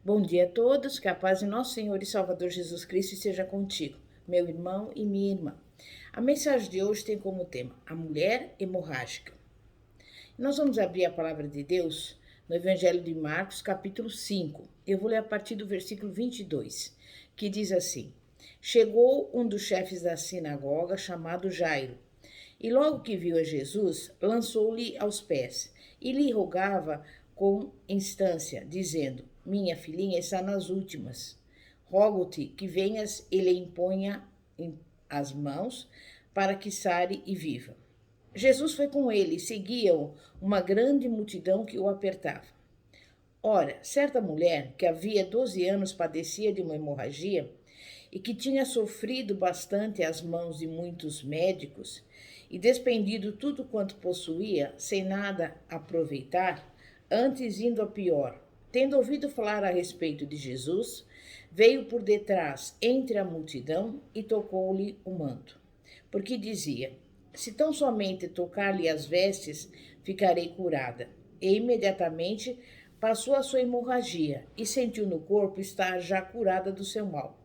Bom dia a todos, que a paz de nosso Senhor e Salvador Jesus Cristo esteja contigo, meu irmão e minha irmã. A mensagem de hoje tem como tema a mulher hemorrágica. Nós vamos abrir a palavra de Deus no Evangelho de Marcos, capítulo 5. Eu vou ler a partir do versículo 22, que diz assim: Chegou um dos chefes da sinagoga, chamado Jairo, e logo que viu a Jesus, lançou-lhe aos pés e lhe rogava com instância, dizendo: Minha filhinha está nas últimas. Rogo-te que venhas e lhe imponha as mãos para que sare e viva. Jesus foi com ele e seguia-o uma grande multidão que o apertava. Ora, certa mulher, que havia 12 anos padecia de uma hemorragia e que tinha sofrido bastante às mãos de muitos médicos e despendido tudo quanto possuía, sem nada aproveitar, antes indo a pior, tendo ouvido falar a respeito de Jesus, veio por detrás entre a multidão e tocou-lhe o manto, porque dizia: Se tão somente tocar-lhe as vestes, ficarei curada. E imediatamente passou a sua hemorragia e sentiu no corpo estar já curada do seu mal.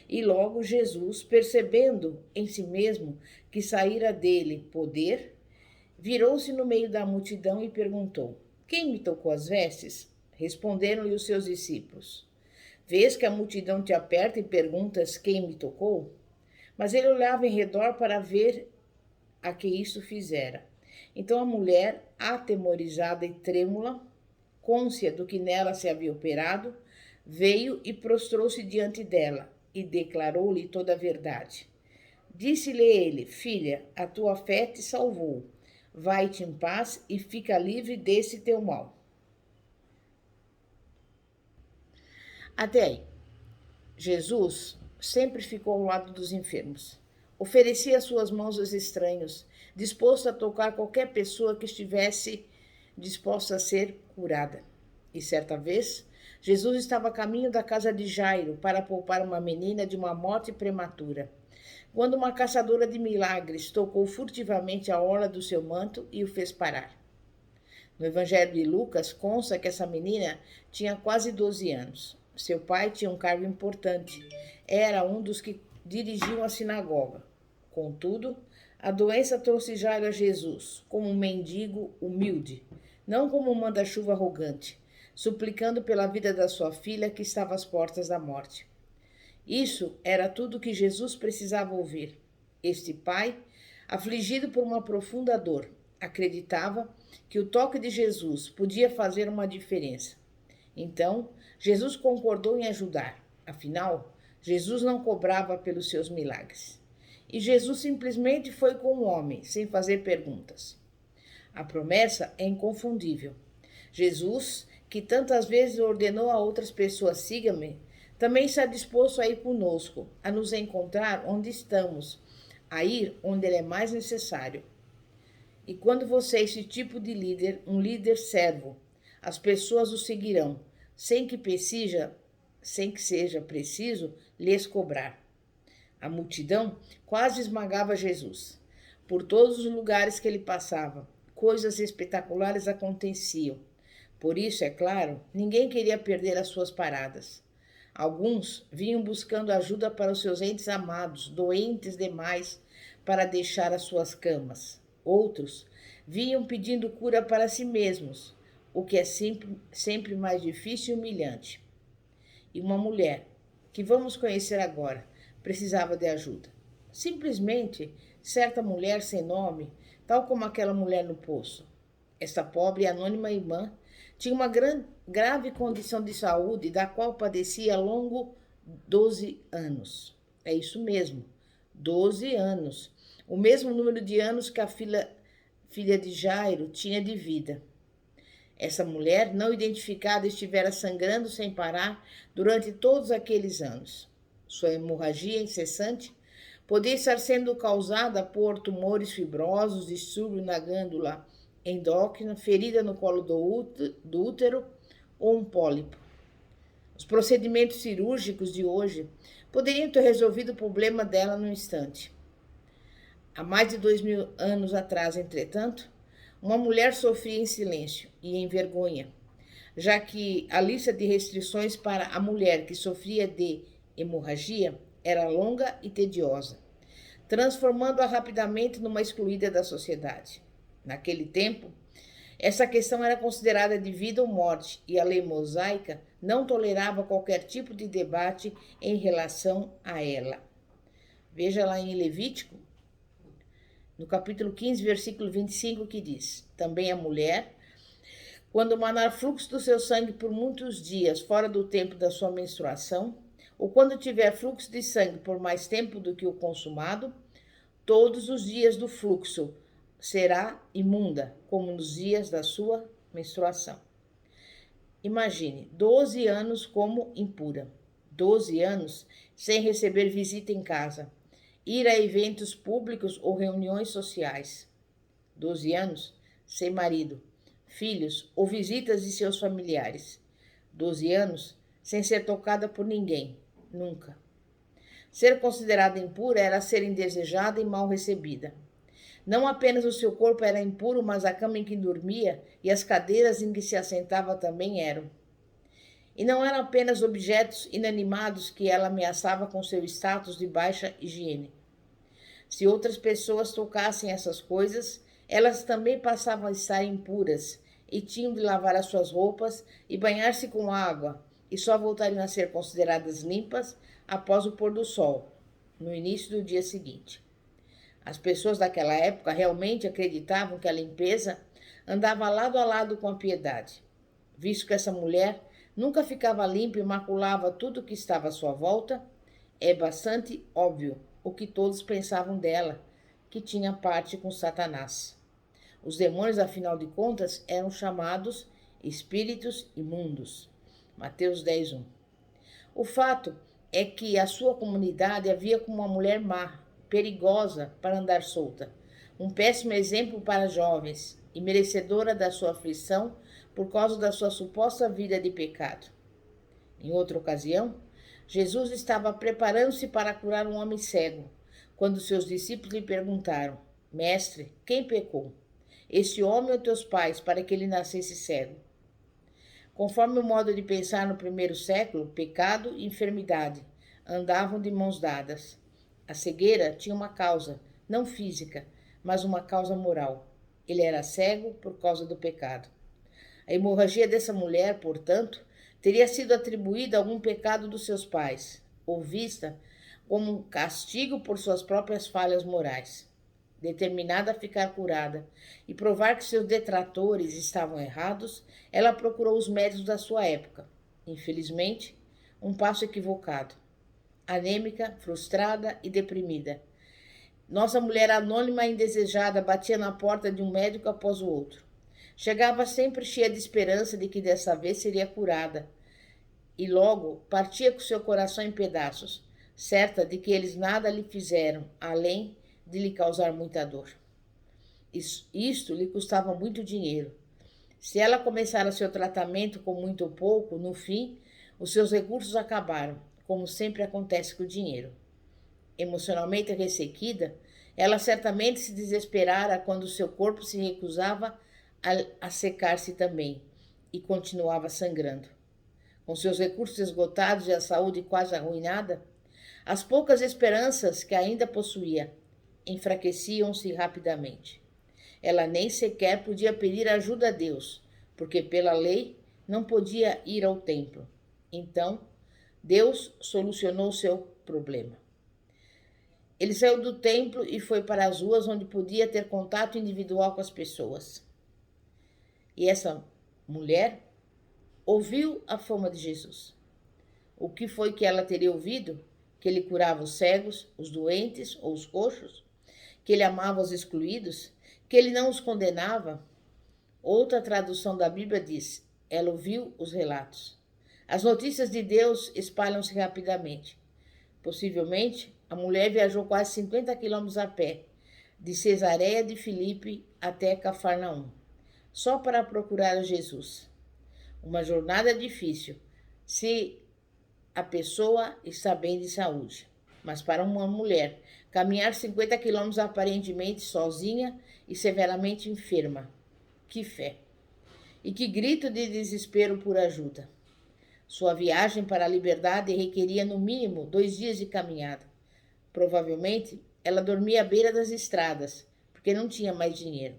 E logo Jesus, percebendo em si mesmo que saíra dele poder, virou-se no meio da multidão e perguntou: Quem me tocou as vestes? Responderam-lhe os seus discípulos: Vês que a multidão te aperta e perguntas quem me tocou? Mas ele olhava em redor para ver a que isso fizera. Então a mulher, atemorizada e trêmula, cônscia do que nela se havia operado, veio e prostrou-se diante dela e declarou-lhe toda a verdade. Disse-lhe ele: Filha, a tua fé te salvou. Vai-te em paz e fica livre desse teu mal. Até aí, Jesus sempre ficou ao lado dos enfermos. Oferecia suas mãos aos estranhos, disposto a tocar qualquer pessoa que estivesse disposta a ser curada. E certa vez, Jesus estava a caminho da casa de Jairo para poupar uma menina de uma morte prematura, quando uma caçadora de milagres tocou furtivamente a orla do seu manto e o fez parar. No Evangelho de Lucas consta que essa menina tinha quase 12 anos. Seu pai tinha um cargo importante. Era um dos que dirigiam a sinagoga. Contudo, a doença trouxe Jairo a Jesus, como um mendigo humilde, não como um manda-chuva arrogante, suplicando pela vida da sua filha que estava às portas da morte. Isso era tudo que Jesus precisava ouvir. Este pai, afligido por uma profunda dor, acreditava que o toque de Jesus podia fazer uma diferença. Então, Jesus concordou em ajudar. Afinal, Jesus não cobrava pelos seus milagres. E Jesus simplesmente foi com o homem, sem fazer perguntas. A promessa é inconfundível. Jesus, que tantas vezes ordenou a outras pessoas: siga-me, também está disposto a ir conosco, a nos encontrar onde estamos, a ir onde ele é mais necessário. E quando você é esse tipo de líder, um líder servo, as pessoas o seguirão, sem que seja preciso lhes cobrar. A multidão quase esmagava Jesus. Por todos os lugares que ele passava, coisas espetaculares aconteciam. Por isso, é claro, ninguém queria perder as suas paradas. Alguns vinham buscando ajuda para os seus entes amados, doentes demais para deixar as suas camas. Outros vinham pedindo cura para si mesmos, o que é sempre mais difícil e humilhante. E uma mulher, que vamos conhecer agora, precisava de ajuda. Simplesmente, certa mulher sem nome, tal como aquela mulher no poço. Esta pobre e anônima irmã tinha uma grave condição de saúde da qual padecia há longo 12 anos. É isso mesmo, 12 anos. O mesmo número de anos que a filha de Jairo tinha de vida. Essa mulher, não identificada, estivera sangrando sem parar durante todos aqueles anos. Sua hemorragia incessante podia estar sendo causada por tumores fibrosos, distúrbio na glândula endócrina, ferida no colo do útero ou um pólipo. Os procedimentos cirúrgicos de hoje poderiam ter resolvido o problema dela no instante. Há mais de 2000 anos atrás, entretanto, uma mulher sofria em silêncio e em vergonha. já que a lista de restrições para a mulher que sofria de hemorragia era longa e tediosa, transformando-a rapidamente numa excluída da sociedade. Naquele tempo, essa questão era considerada de vida ou morte e a lei mosaica não tolerava qualquer tipo de debate em relação a ela. Veja lá em Levítico, no capítulo 15, versículo 25, que diz: também a mulher, quando manar fluxo do seu sangue por muitos dias fora do tempo da sua menstruação, ou quando tiver fluxo de sangue por mais tempo do que o consumado, todos os dias do fluxo será imunda, como nos dias da sua menstruação. Imagine, 12 anos como impura, 12 anos sem receber visita em casa, ir a eventos públicos ou reuniões sociais, 12 anos sem marido, filhos ou visitas de seus familiares, 12 anos sem ser tocada por ninguém, nunca. Ser considerada impura era ser indesejada e mal recebida. Não apenas o seu corpo era impuro, mas a cama em que dormia e as cadeiras em que se assentava também eram. E não eram apenas objetos inanimados que ela ameaçava com seu status de baixa higiene. Se outras pessoas tocassem essas coisas, elas também passavam a estar impuras e tinham de lavar as suas roupas e banhar-se com água, e só voltariam a ser consideradas limpas após o pôr do sol, no início do dia seguinte. As pessoas daquela época realmente acreditavam que a limpeza andava lado a lado com a piedade, visto que essa mulher nunca ficava limpa e maculava tudo que estava à sua volta. É bastante óbvio o que todos pensavam dela, que tinha parte com Satanás. Os demônios, afinal de contas, eram chamados espíritos imundos. Mateus 10:1. O fato é que a sua comunidade a via como uma mulher má, perigosa para andar solta, um péssimo exemplo para jovens e merecedora da sua aflição por causa da sua suposta vida de pecado. Em outra ocasião, Jesus estava preparando-se para curar um homem cego, quando seus discípulos lhe perguntaram: Mestre, quem pecou? Este homem ou teus pais, para que ele nascesse cego? Conforme o modo de pensar no primeiro século, pecado e enfermidade andavam de mãos dadas. A cegueira tinha uma causa, não física, mas uma causa moral. Ele era cego por causa do pecado. A hemorragia dessa mulher, portanto, teria sido atribuída a algum pecado dos seus pais, ou vista como um castigo por suas próprias falhas morais. Determinada a ficar curada e provar que seus detratores estavam errados, ela procurou os médicos da sua época. Infelizmente, um passo equivocado. Anêmica, frustrada e deprimida. Nossa mulher anônima e indesejada batia na porta de um médico após o outro. Chegava sempre cheia de esperança de que dessa vez seria curada. E logo partia com seu coração em pedaços, certa de que eles nada lhe fizeram, além de lhe causar muita dor. Isto lhe custava muito dinheiro. Se ela começara seu tratamento com muito ou pouco, no fim, os seus recursos acabaram, como sempre acontece com o dinheiro. Emocionalmente ressequida, ela certamente se desesperara quando seu corpo se recusava a secar-se também e continuava sangrando. Com seus recursos esgotados e a saúde quase arruinada, as poucas esperanças que ainda possuía enfraqueciam-se rapidamente. Ela nem sequer podia pedir ajuda a Deus, porque pela lei não podia ir ao templo. Então, Deus solucionou seu problema. Ele saiu do templo e foi para as ruas onde podia ter contato individual com as pessoas. E essa mulher ouviu a fama de Jesus. O que foi que ela teria ouvido? Que ele curava os cegos, os doentes ou os coxos? Que ele amava os excluídos? Que ele não os condenava? Outra tradução da Bíblia diz: ela ouviu os relatos. As notícias de Deus espalham-se rapidamente. Possivelmente, a mulher viajou quase 50 quilômetros a pé, de Cesareia de Filipe até Cafarnaum, só para procurar a Jesus. Uma jornada difícil, se a pessoa está bem de saúde. Mas para uma mulher, caminhar 50 quilômetros aparentemente sozinha e severamente enferma. Que fé! E que grito de desespero por ajuda! Sua viagem para a liberdade requeria no mínimo 2 dias de caminhada. Provavelmente, ela dormia à beira das estradas, porque não tinha mais dinheiro.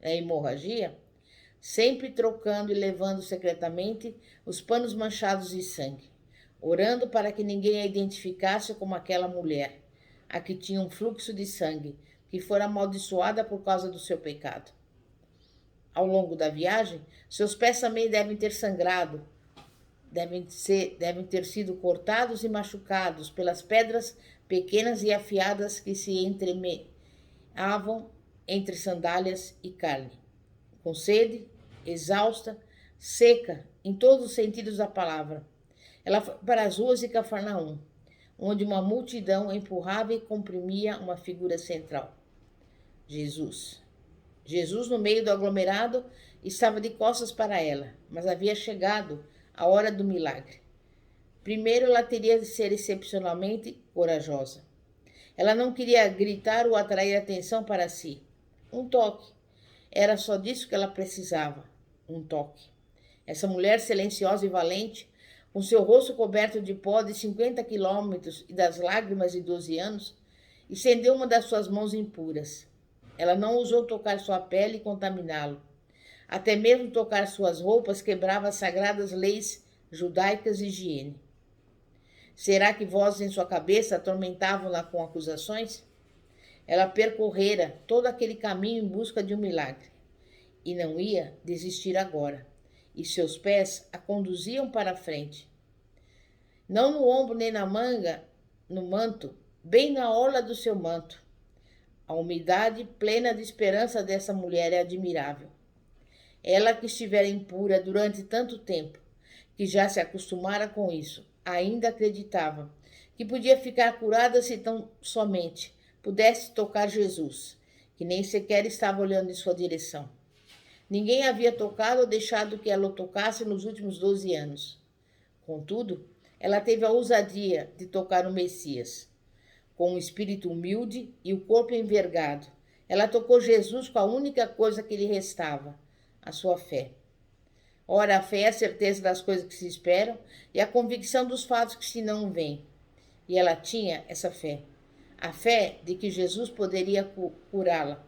A hemorragia, sempre trocando e levando secretamente os panos manchados de sangue, orando para que ninguém a identificasse como aquela mulher, a que tinha um fluxo de sangue, que fora amaldiçoada por causa do seu pecado. Ao longo da viagem, seus pés também devem ter sangrado, devem ter sido cortados e machucados pelas pedras pequenas e afiadas que se entremeavam entre sandálias e carne. Com sede, exausta, seca, em todos os sentidos da palavra, ela foi para as ruas de Cafarnaum, onde uma multidão empurrava e comprimia uma figura central: Jesus. Jesus, no meio do aglomerado, estava de costas para ela, mas havia chegado a hora do milagre. Primeiro, ela teria de ser excepcionalmente corajosa. Ela não queria gritar ou atrair atenção para si. Um toque. Era só disso que ela precisava. Um toque. Essa mulher silenciosa e valente, com seu rosto coberto de pó de 50 quilômetros e das lágrimas de 12 anos, estendeu uma das suas mãos impuras. Ela não ousou tocar sua pele e contaminá-lo. Até mesmo tocar suas roupas quebrava as sagradas leis judaicas de higiene. Será que vozes em sua cabeça atormentavam-na com acusações? Ela percorrera todo aquele caminho em busca de um milagre e não ia desistir agora, e seus pés a conduziam para a frente. Não no ombro nem na manga, no manto, bem na orla do seu manto. A umidade plena de esperança dessa mulher é admirável. Ela que estivera impura durante tanto tempo, que já se acostumara com isso, ainda acreditava que podia ficar curada se tão somente pudesse tocar Jesus, que nem sequer estava olhando em sua direção. Ninguém havia tocado ou deixado que ela o tocasse nos últimos 12 anos. Contudo, ela teve a ousadia de tocar o Messias. Com um espírito humilde e o corpo envergado, ela tocou Jesus com a única coisa que lhe restava, a sua fé. Ora, a fé é a certeza das coisas que se esperam e a convicção dos fatos que se não veem. E ela tinha essa fé. A fé de que Jesus poderia curá-la.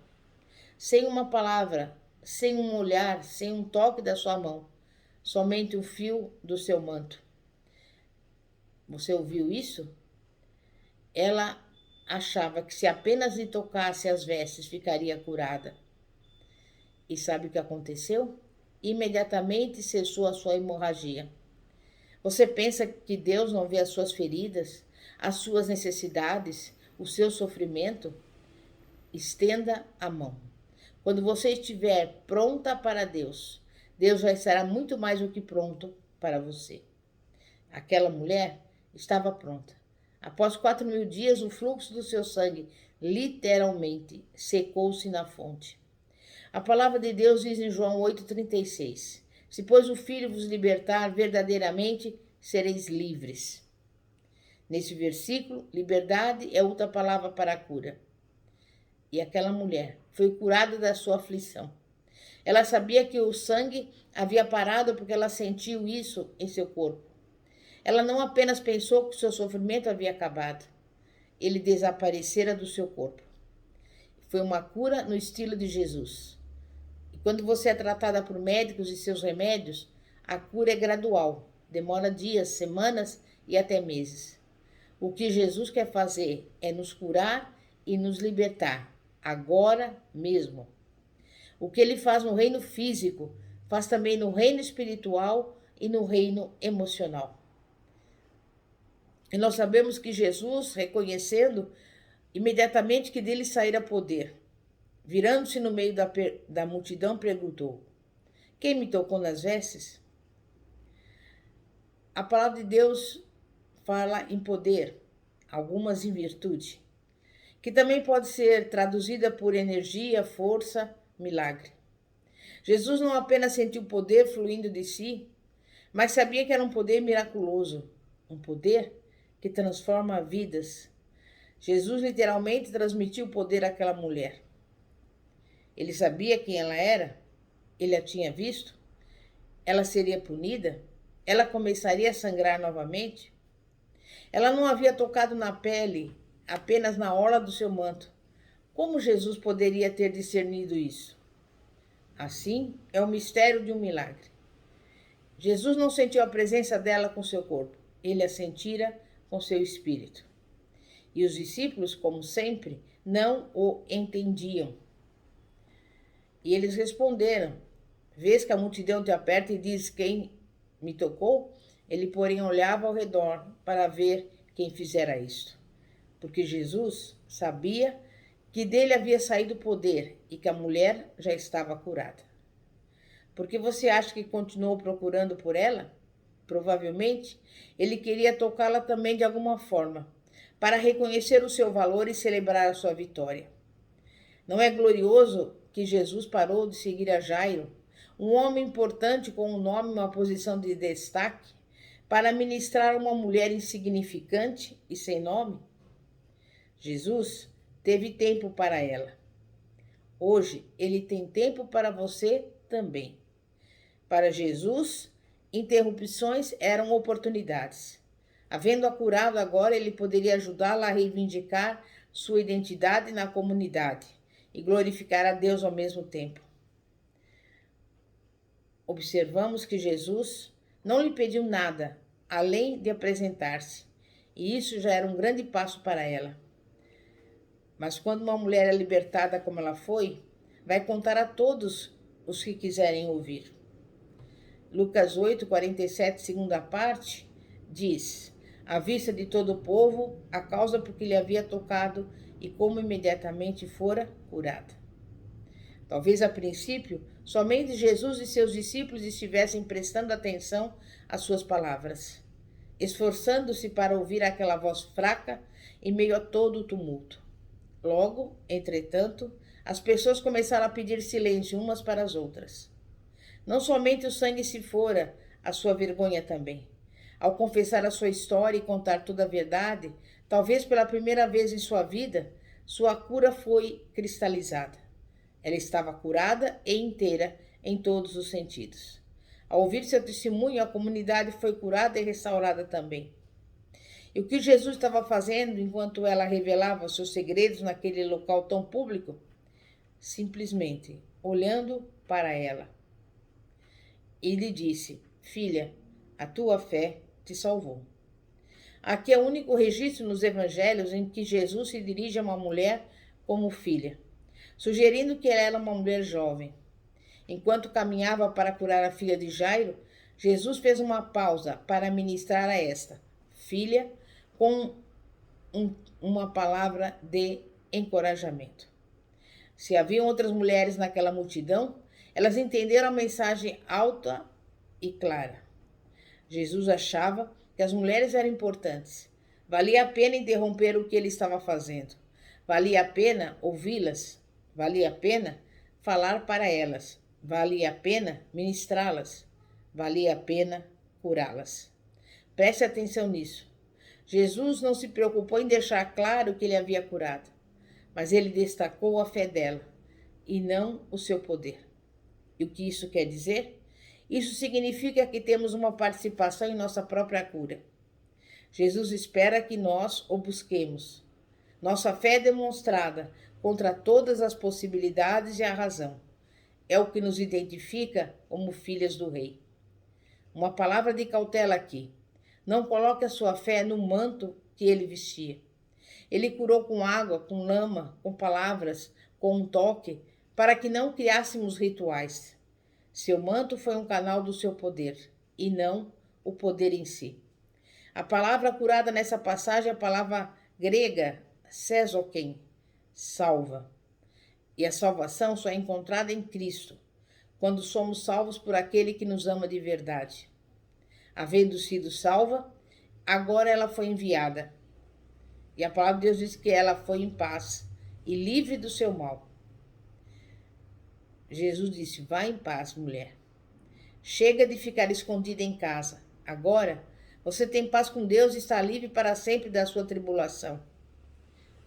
Sem uma palavra, sem um olhar, sem um toque da sua mão. Somente o fio do seu manto. Você ouviu isso? Ela achava que se apenas lhe tocasse as vestes ficaria curada. E sabe o que aconteceu? Imediatamente cessou a sua hemorragia. Você pensa que Deus não vê as suas feridas, as suas necessidades, o seu sofrimento? Estenda a mão. Quando você estiver pronta para Deus, Deus já estará muito mais do que pronto para você. Aquela mulher estava pronta. Após 4.000 dias, o fluxo do seu sangue literalmente secou-se na fonte. A palavra de Deus diz em João 8,36: Se, pois, o Filho vos libertar, verdadeiramente sereis livres. Nesse versículo, liberdade é outra palavra para a cura. E aquela mulher foi curada da sua aflição. Ela sabia que o sangue havia parado porque ela sentiu isso em seu corpo. Ela não apenas pensou que o seu sofrimento havia acabado, ele desaparecera do seu corpo. Foi uma cura no estilo de Jesus. E quando você é tratada por médicos e seus remédios, a cura é gradual, demora dias, semanas e até meses. O que Jesus quer fazer é nos curar e nos libertar, agora mesmo. O que ele faz no reino físico, faz também no reino espiritual e no reino emocional. E nós sabemos que Jesus, reconhecendo imediatamente que dele saíra poder, virando-se no meio da multidão, perguntou: Quem me tocou nas vestes? A palavra de Deus fala em poder, algumas em virtude, que também pode ser traduzida por energia, força, milagre. Jesus não apenas sentiu poder fluindo de si, mas sabia que era um poder miraculoso, um poder que transforma vidas. Jesus literalmente transmitiu poder àquela mulher. Ele sabia quem ela era, ele a tinha visto, ela seria punida? Ela começaria a sangrar novamente? Ela não havia tocado na pele, apenas na orla do seu manto. Como Jesus poderia ter discernido isso? Assim, é o mistério de um milagre. Jesus não sentiu a presença dela com seu corpo, ele a sentira com seu espírito. E os discípulos, como sempre, não o entendiam. E eles responderam: vês que a multidão te aperta e diz quem me tocou? Ele, porém, olhava ao redor para ver quem fizera isto. Porque Jesus sabia que dele havia saído o poder e que a mulher já estava curada. Por que você acha que continuou procurando por ela? Provavelmente, ele queria tocá-la também de alguma forma, para reconhecer o seu valor e celebrar a sua vitória. Não é glorioso que Jesus parou de seguir a Jairo, um homem importante com um nome e uma posição de destaque, para ministrar uma mulher insignificante e sem nome? Jesus teve tempo para ela. Hoje, ele tem tempo para você também. Para Jesus, interrupções eram oportunidades. Havendo-a curado agora, ele poderia ajudá-la a reivindicar sua identidade na comunidade e glorificar a Deus ao mesmo tempo. Observamos que Jesus não lhe pediu nada, além de apresentar-se, e isso já era um grande passo para ela. Mas quando uma mulher é libertada como ela foi, vai contar a todos os que quiserem ouvir. Lucas 8, 47, segunda parte, diz: à vista de todo o povo, a causa por que lhe havia tocado e como imediatamente fora curada. Talvez a princípio, somente Jesus e seus discípulos estivessem prestando atenção às suas palavras, esforçando-se para ouvir aquela voz fraca em meio a todo o tumulto. Logo, entretanto, as pessoas começaram a pedir silêncio umas para as outras. Não somente o sangue se fora, a sua vergonha também. Ao confessar a sua história e contar toda a verdade, talvez pela primeira vez em sua vida, sua cura foi cristalizada. Ela estava curada e inteira em todos os sentidos. Ao ouvir seu testemunho, a comunidade foi curada e restaurada também. E o que Jesus estava fazendo enquanto ela revelava os seus segredos naquele local tão público? Simplesmente olhando para ela. E lhe disse: filha, a tua fé te salvou. Aqui é o único registro nos evangelhos em que Jesus se dirige a uma mulher como filha, sugerindo que ela era uma mulher jovem. Enquanto caminhava para curar a filha de Jairo, Jesus fez uma pausa para ministrar a esta filha com uma palavra de encorajamento. Se haviam outras mulheres naquela multidão, elas entenderam a mensagem alta e clara. Jesus achava que as mulheres eram importantes. Valia a pena interromper o que ele estava fazendo. Valia a pena ouvi-las. Valia a pena falar para elas. Valia a pena ministrá-las. Valia a pena curá-las. Preste atenção nisso. Jesus não se preocupou em deixar claro que ele havia curado, mas ele destacou a fé dela e não o seu poder. E o que isso quer dizer? Isso significa que temos uma participação em nossa própria cura. Jesus espera que nós o busquemos. Nossa fé é demonstrada contra todas as possibilidades e a razão. É o que nos identifica como filhas do Rei. Uma palavra de cautela aqui. Não coloque a sua fé no manto que ele vestia. Ele curou com água, com lama, com palavras, com um toque, para que não criássemos rituais. Seu manto foi um canal do seu poder, e não o poder em si. A palavra curada nessa passagem é a palavra grega sezoken, salva. E a salvação só é encontrada em Cristo, quando somos salvos por aquele que nos ama de verdade. Havendo sido salva, agora ela foi enviada. E a palavra de Deus diz que ela foi em paz e livre do seu mal. Jesus disse: vá em paz, mulher. Chega de ficar escondida em casa. Agora você tem paz com Deus e está livre para sempre da sua tribulação.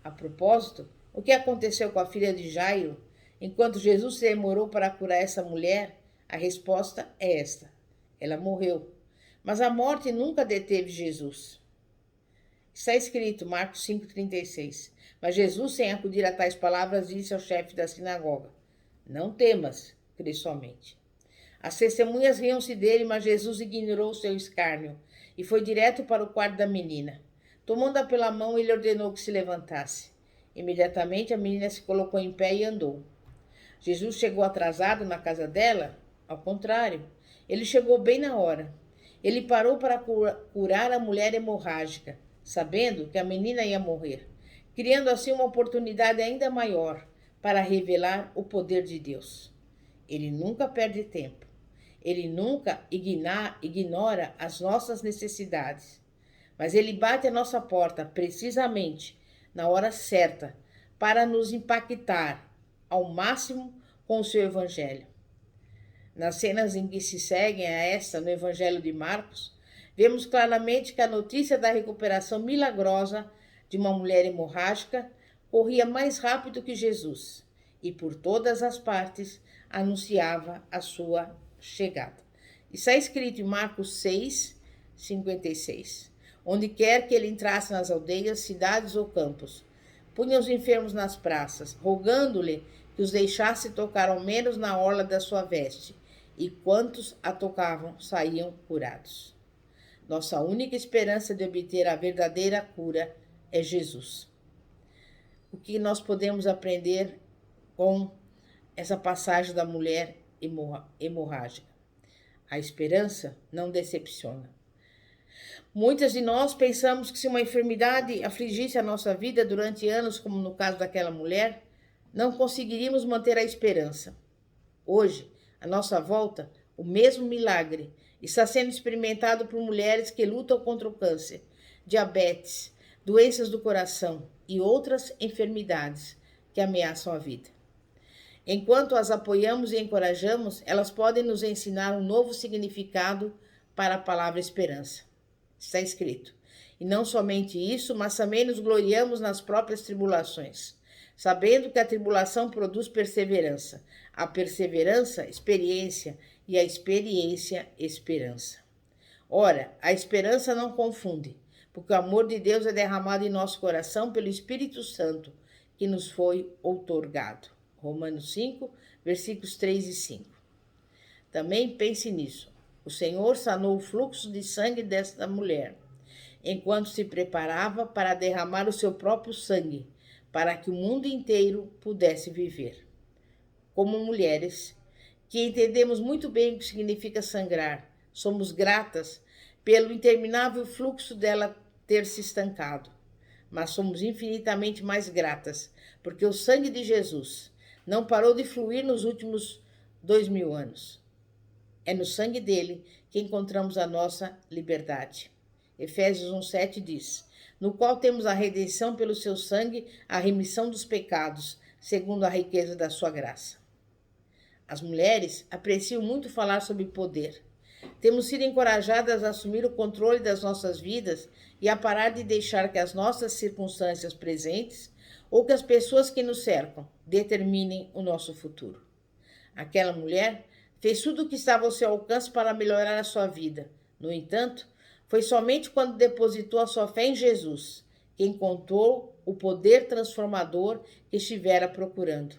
A propósito, o que aconteceu com a filha de Jairo? Enquanto Jesus se demorou para curar essa mulher, a resposta é esta: Ela morreu. Mas a morte nunca deteve Jesus. Está escrito, Marcos 5,36. Mas Jesus, sem acudir a tais palavras, disse ao chefe da sinagoga: Não temas, crê somente. As testemunhas riam-se dele, mas Jesus ignorou o seu escárnio e foi direto para o quarto da menina. Tomando-a pela mão, ele ordenou que se levantasse. Imediatamente a menina se colocou em pé e andou. Jesus chegou atrasado na casa dela? Ao contrário, ele chegou bem na hora. Ele parou para curar a mulher hemorrágica, sabendo que a menina ia morrer, criando assim uma oportunidade ainda maior para revelar o poder de Deus. Ele nunca perde tempo. Ele nunca ignora as nossas necessidades. Mas ele bate a nossa porta precisamente na hora certa para nos impactar ao máximo com o seu evangelho. Nas cenas em que se seguem a esta no evangelho de Marcos, vemos claramente que a notícia da recuperação milagrosa de uma mulher hemorrágica corria mais rápido que Jesus e por todas as partes anunciava a sua chegada. Está escrito em Marcos 6, 56. Onde quer que ele entrasse nas aldeias, cidades ou campos, punha os enfermos nas praças, rogando-lhe que os deixasse tocar ao menos na orla da sua veste, e quantos a tocavam saíam curados. Nossa única esperança de obter a verdadeira cura é Jesus. O que nós podemos aprender com essa passagem da mulher hemorrágica? A esperança não decepciona. Muitas de nós pensamos que se uma enfermidade afligisse a nossa vida durante anos, como no caso daquela mulher, não conseguiríamos manter a esperança. Hoje, à nossa volta, o mesmo milagre está sendo experimentado por mulheres que lutam contra o câncer, diabetes, doenças do coração e outras enfermidades que ameaçam a vida. Enquanto as apoiamos e encorajamos, elas podem nos ensinar um novo significado para a palavra esperança. Está escrito: e não somente isso, mas também nos gloriamos nas próprias tribulações, sabendo que a tribulação produz perseverança, a perseverança, experiência, e a experiência, esperança. Ora, a esperança não confunde, porque o amor de Deus é derramado em nosso coração pelo Espírito Santo, que nos foi outorgado. Romanos 5, versículos 3 e 5. Também pense nisso. O Senhor sanou o fluxo de sangue desta mulher, enquanto se preparava para derramar o seu próprio sangue, para que o mundo inteiro pudesse viver. Como mulheres, que entendemos muito bem o que significa sangrar, somos gratas pelo interminável fluxo dela ter se estancado. Mas somos infinitamente mais gratas, porque o sangue de Jesus não parou de fluir nos últimos 2000 anos. É no sangue dele que encontramos a nossa liberdade. Efésios 1,7 diz: no qual temos a redenção pelo seu sangue, a remissão dos pecados, segundo a riqueza da sua graça. As mulheres apreciam muito falar sobre poder. Temos sido encorajadas a assumir o controle das nossas vidas e a parar de deixar que as nossas circunstâncias presentes ou que as pessoas que nos cercam determinem o nosso futuro. Aquela mulher fez tudo o que estava ao seu alcance para melhorar a sua vida. No entanto, foi somente quando depositou a sua fé em Jesus que encontrou o poder transformador que estivera procurando.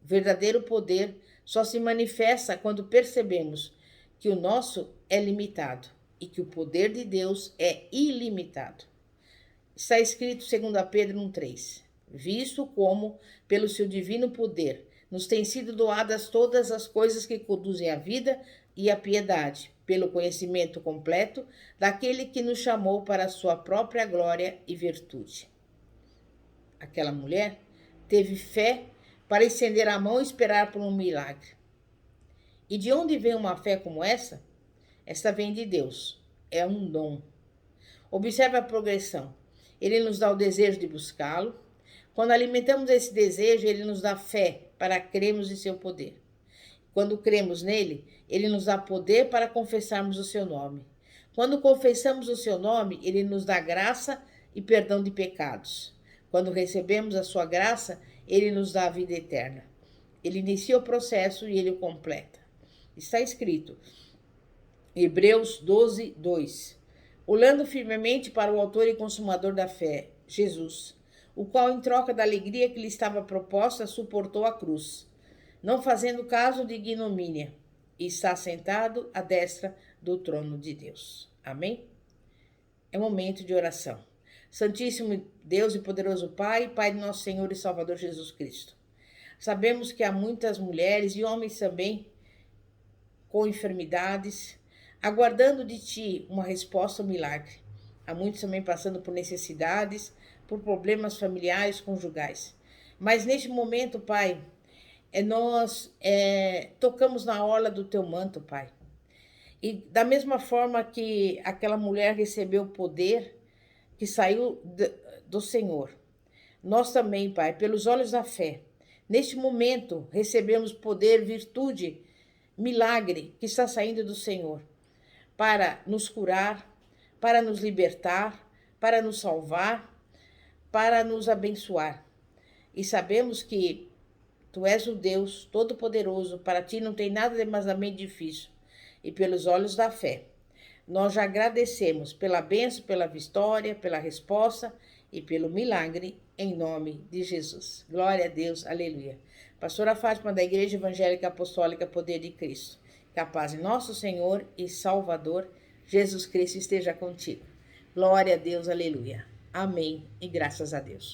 O verdadeiro poder só se manifesta quando percebemos que o nosso é limitado e que o poder de Deus é ilimitado. Está escrito 2 Pedro 1,3: visto como, pelo seu divino poder, nos têm sido doadas todas as coisas que conduzem à vida e à piedade, pelo conhecimento completo daquele que nos chamou para a sua própria glória e virtude. Aquela mulher teve fé para estender a mão e esperar por um milagre. E de onde vem uma fé como essa? Esta vem de Deus. É um dom. Observe a progressão. Ele nos dá o desejo de buscá-lo. Quando alimentamos esse desejo, ele nos dá fé para crermos em seu poder. Quando cremos nele, ele nos dá poder para confessarmos o seu nome. Quando confessamos o seu nome, ele nos dá graça e perdão de pecados. Quando recebemos a sua graça, ele nos dá a vida eterna. Ele inicia o processo e ele o completa. Está escrito: Hebreus 12, 2. Olhando firmemente para o autor e consumador da fé, Jesus, o qual, em troca da alegria que lhe estava proposta, suportou a cruz, não fazendo caso de ignomínia, e está sentado à destra do trono de Deus. Amém? É momento de oração. Santíssimo Deus e poderoso Pai, Pai de nosso Senhor e Salvador Jesus Cristo. Sabemos que há muitas mulheres e homens também com enfermidades, aguardando de Ti uma resposta ao milagre. Há muitos também passando por necessidades, por problemas familiares, conjugais. Mas neste momento, Pai, nós tocamos na orla do Teu manto, Pai. E da mesma forma que aquela mulher recebeu o poder que saiu do Senhor, nós também, Pai, pelos olhos da fé, neste momento recebemos poder, virtude, milagre que está saindo do Senhor para nos curar, para nos libertar, para nos salvar, para nos abençoar. E sabemos que Tu és o Deus Todo-Poderoso, para Ti não tem nada demasiadamente difícil. E pelos olhos da fé, nós já agradecemos pela bênção, pela vitória, pela resposta e pelo milagre, em nome de Jesus. Glória a Deus, aleluia. Pastora Fátima, da Igreja Evangélica Apostólica Poder de Cristo. Que a paz de nosso Senhor e Salvador, Jesus Cristo, esteja contigo. Glória a Deus, aleluia. Amém e graças a Deus.